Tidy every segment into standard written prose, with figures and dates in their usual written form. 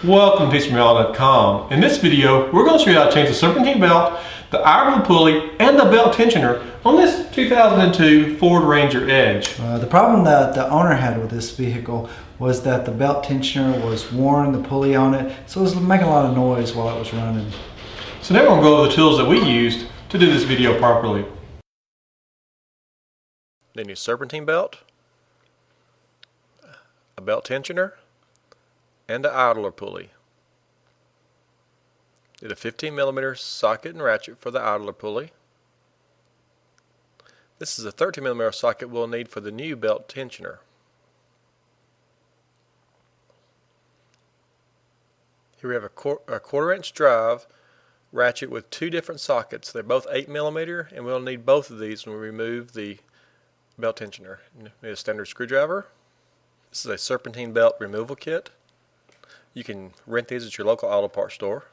Welcome to TeachMeAll.com. In this video, we're going to show you how to change the serpentine belt, the idler pulley, and the belt tensioner on this 2002 Ford Ranger Edge. The problem that the owner had with this vehicle was that the belt tensioner was worn, the pulley on it, so it was making a lot of noise while it was running. So now we're going to go over the tools that we used to do this video properly. Then your serpentine belt, a belt tensioner, and an idler pulley. Did a 15mm socket and ratchet for the idler pulley. This is a 13mm socket we'll need for the new belt tensioner. Here we have a quarter-inch drive ratchet with two different sockets. They're both 8mm, and we'll need both of these when we remove the belt tensioner. We need a standard screwdriver. This is a serpentine belt removal kit. You can rent these at your local auto parts store.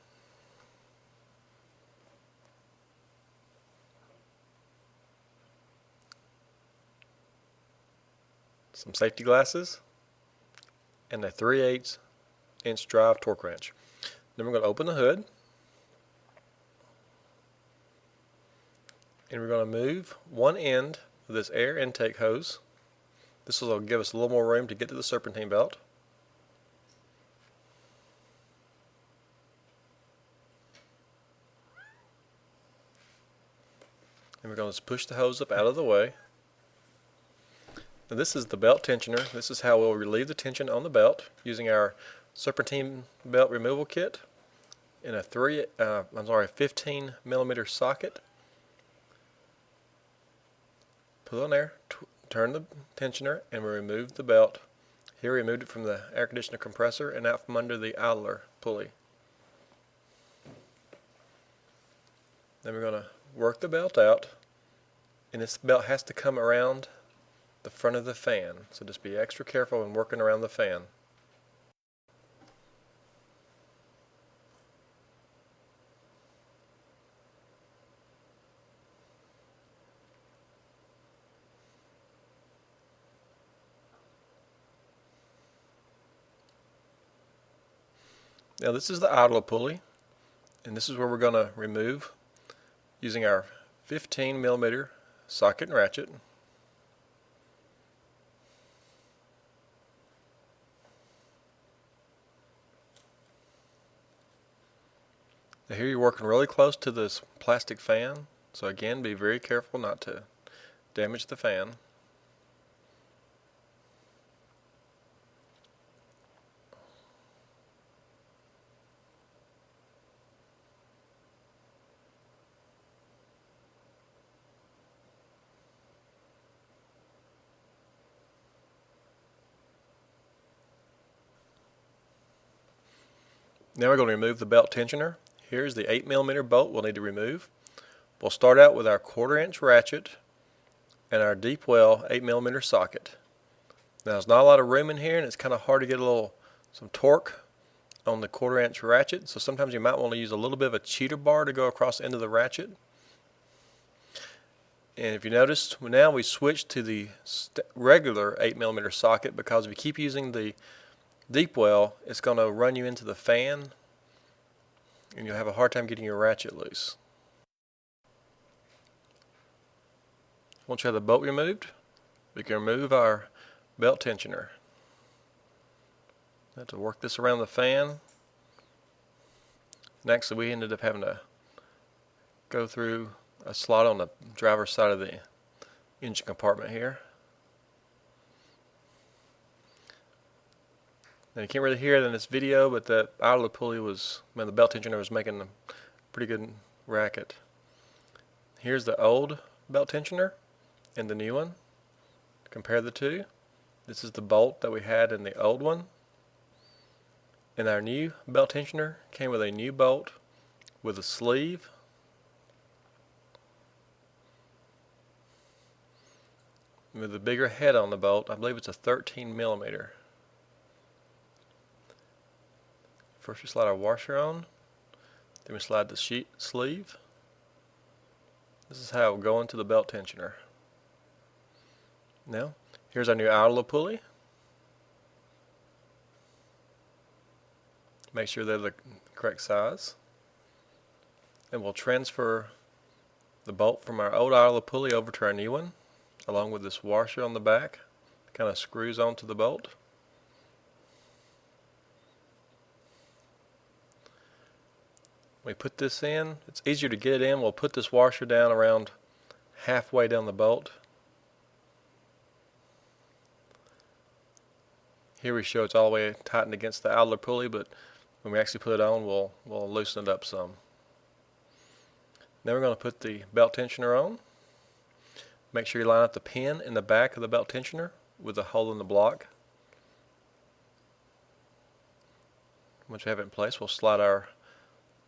Some safety glasses and a 3/8" drive torque wrench. Then we're going to open the hood and we're going to move one end of this air intake hose. This will give us a little more room to get to the serpentine belt. And we're going to push the hose up out of the way. Now this is the belt tensioner. This is how we'll relieve the tension on the belt using our serpentine belt removal kit in a 15mm socket. Put it on there, turn the tensioner, and we remove the belt. Here we removed it from the air conditioner compressor and out from under the idler pulley. Then we're going to work the belt out, and this belt has to come around the front of the fan, so just be extra careful when working around the fan. Now this is the idler pulley, and this is where we're going to remove using our 15mm socket and ratchet. Now here you're working really close to this plastic fan, so again be very careful not to damage the fan. Now we're going to remove the belt tensioner. Here's the 8mm bolt we'll need to remove. We'll start out with our quarter-inch ratchet and our deep well 8mm socket. Now there's not a lot of room in here, and it's kind of hard to get some torque on the quarter-inch ratchet, so sometimes you might want to use a little bit of a cheater bar to go across the end of the ratchet. And if you notice, now we switch to the regular 8mm socket, because if you keep using the deep well, it's going to run you into the fan and you'll have a hard time getting your ratchet loose. Once you have the bolt removed, we can remove our belt tensioner. Have to work this around the fan. And actually we ended up having to go through a slot on the driver's side of the engine compartment here. Now you can't really hear it in this video, but the idler pulley the belt tensioner was making a pretty good racket. Here's the old belt tensioner and the new one. Compare the two. This is the bolt that we had in the old one. And our new belt tensioner came with a new bolt with a sleeve. With a bigger head on the bolt. I believe it's a 13mm. First we slide our washer on, then we slide the sleeve. This is how it will go into the belt tensioner. Now, here's our new idler pulley. Make sure they're the correct size. And we'll transfer the bolt from our old idler pulley over to our new one, along with this washer on the back. It kind of screws onto the bolt. We put this in, it's easier to get it in. We'll put this washer down around halfway down the bolt. Here we show it's all the way tightened against the idler pulley, but when we actually put it on, we'll loosen it up some. Then we're going to put the belt tensioner on. Make sure you line up the pin in the back of the belt tensioner with a hole in the block. Once we have it in place, we'll slide our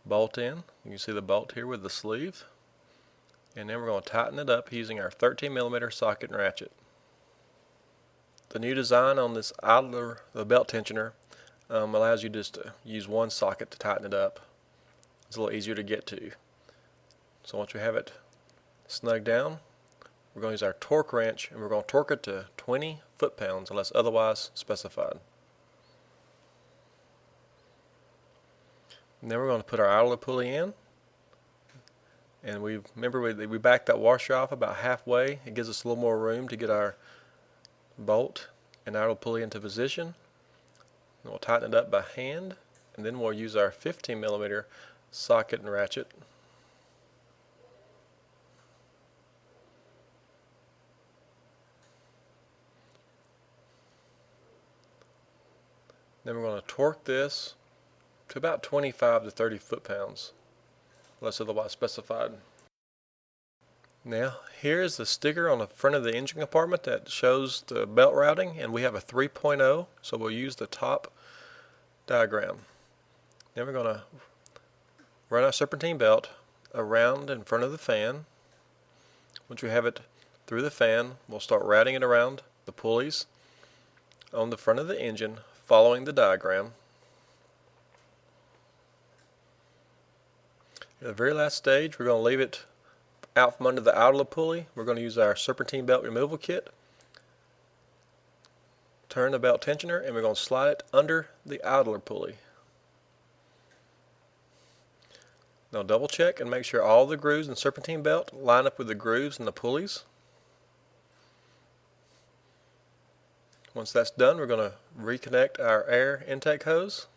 bolt in. You can see the bolt here with the sleeve. And then we're going to tighten it up using our 13mm socket and ratchet. The new design on this idler, the belt tensioner, allows you just to use one socket to tighten it up. It's a little easier to get to. So once we have it snug down, we're going to use our torque wrench and we're going to torque it to 20 foot-pounds unless otherwise specified. And then we're going to put our idler pulley in. And remember we backed that washer off about halfway. It gives us a little more room to get our bolt and idler pulley into position. And we'll tighten it up by hand, and then we'll use our 15mm socket and ratchet. Then we're going to torque this to about 25 to 30 foot-pounds, unless otherwise specified. Now, here is the sticker on the front of the engine compartment that shows the belt routing, and we have a 3.0, so we'll use the top diagram. Then we're going to run our serpentine belt around in front of the fan. Once we have it through the fan, we'll start routing it around the pulleys on the front of the engine, following the diagram. At the very last stage, we're going to leave it out from under the idler pulley. We're going to use our serpentine belt removal kit, turn the belt tensioner, and we're going to slide it under the idler pulley. Now double check and make sure all the grooves in the serpentine belt line up with the grooves in the pulleys. Once that's done, we're going to reconnect our air intake hose.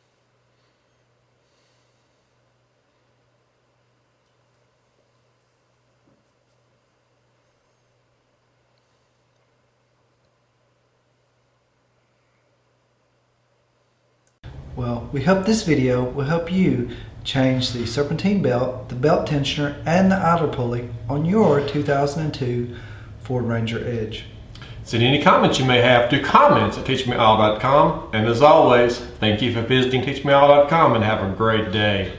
Well, we hope this video will help you change the serpentine belt, the belt tensioner, and the idler pulley on your 2002 Ford Ranger Edge. Send any comments you may have to comments@teachmeall.com. And as always, thank you for visiting teachmeall.com and have a great day.